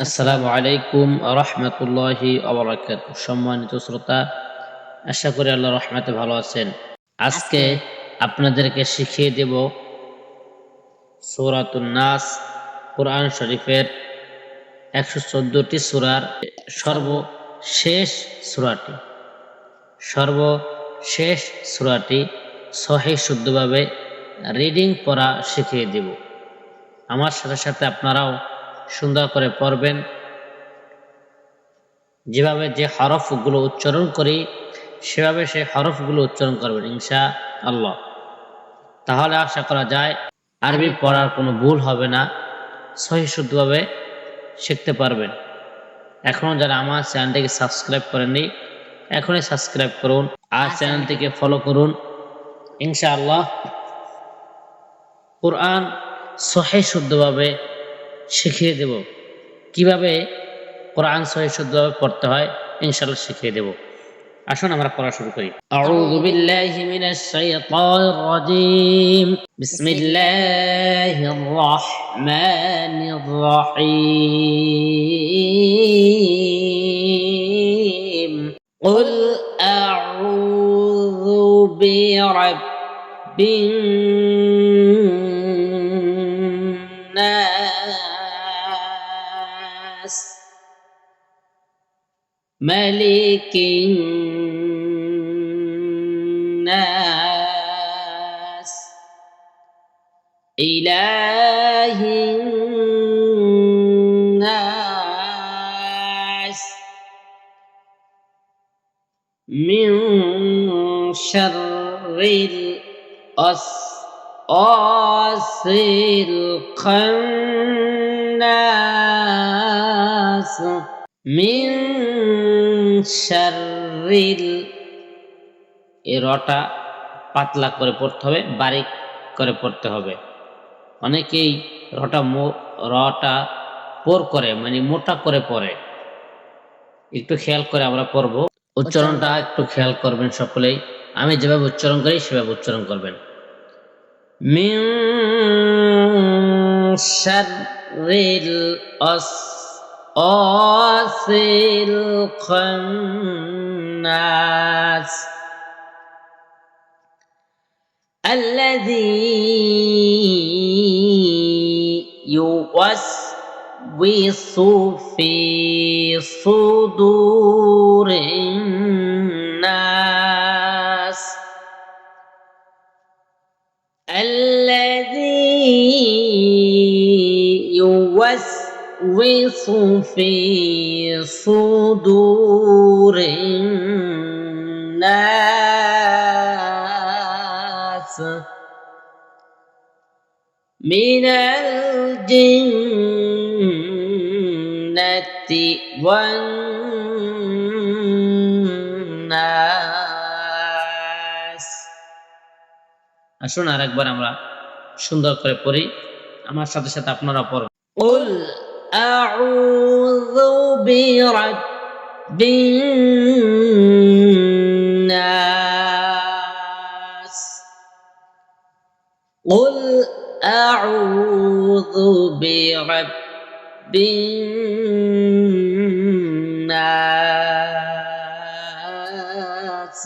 আসসালামু আলাইকুম রহমতুল্লাহি ওয়া সম্মানিত শ্রোতা, আশা করি আল্লাহর রহমতে ভালো আছেন। আজকে আপনাদেরকে শিখিয়ে দেব সূরাতুন নাস, কোরআন শরীফের 114টি সূরার সর্বশেষ সূরাটি সর্বশেষ সূরাটি সহিহ শুদ্ধভাবে রিডিং পড়া শিখিয়ে দেব। আমার সাথে সাথে আপনারাও সুন্দর করে পড়বেন। যেভাবে যে হরফগুলো উচ্চারণ করি সেভাবে সেই হরফগুলো উচ্চারণ করবেন ইনশাআল্লাহ। তাহলে আশা করা যায় আরবি পড়ার কোনো ভুল হবে না, সহিহ শুদ্ধভাবে শিখতে পারবেন। এখনও যারা আমার চ্যানেলটিকে সাবস্ক্রাইব করেননি, এখনই সাবস্ক্রাইব করুন আর চ্যানেলটিকে ফলো করুন। ইনশাআল্লাহ কোরআন সহিহ শুদ্ধভাবে শিখিয়ে দেব। কিভাবে কোরআন সহিহ শুদ্ধভাবে পড়তে হয় ইনশাআল্লাহ শিখিয়ে দেব। আসুন আমরা পড়া শুরু করি। আউযু বিল্লাহি মিনাশ শাইতানির রাজীম। বিসমিল্লাহির রাহমানির রহিম। কুল আউযু বিরাব্বিন নাস মালিকিন নাস ইলাহিন নাস মিন শাররিল ওয়াসওয়াসিল খান্নাস মিন শাররিল, এই রটা পাতলা করে পড়তে হবে, বারিক করে পড়তে হবে। অনেকেই রটা পোর করে, মানে মোটা করে পড়ে। একটু খেয়াল করে আমরা পড়ব। উচ্চারণটা একটু খেয়াল করবেন সকলেই। আমি যেভাবে উচ্চারণ করি সেভাবে উচ্চারণ করবেন। মিন শাররিল ওয়াসওয়াসিল খান্নাস الذي يوسوس في صدور الناس الذي يوسوس في صدور الناس من الجنة والناس। আসুন আরেকবার আমরা সুন্দর করে পড়ি, আমার সাথে সাথে আপনারা পড়ুন। قل أعوذ برب الناس قل أعوذ برب الناس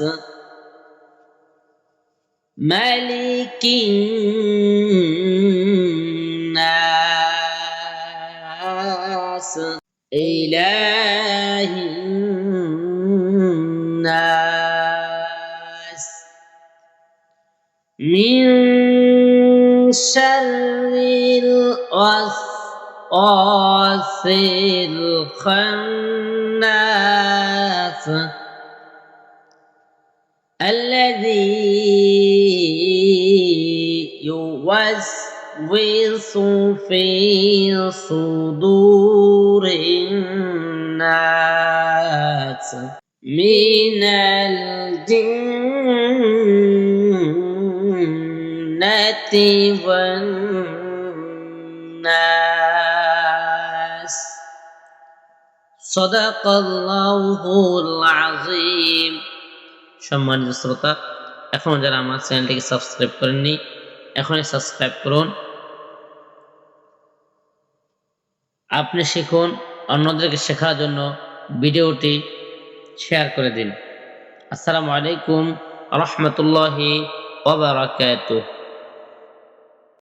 ملك الناس إله الناس من شر الوسواس الخناس الذي يوسوس في صدور الناس من الجنة والناس সাদাকাল্লাহুল আযীম। সম্মানিত শ্রোতা, এখনো যারা আমার চ্যানেলটিকে সাবস্ক্রাইব করেননি, এখনই সাবস্ক্রাইব করুন। আপনি শিখুন, অন্যদেরকে শেখার জন্য ভিডিওটি শেয়ার করে দিন। আসসালামু আলাইকুম ওয়া রাহমাতুল্লাহি ওয়া বারাকাতুহু।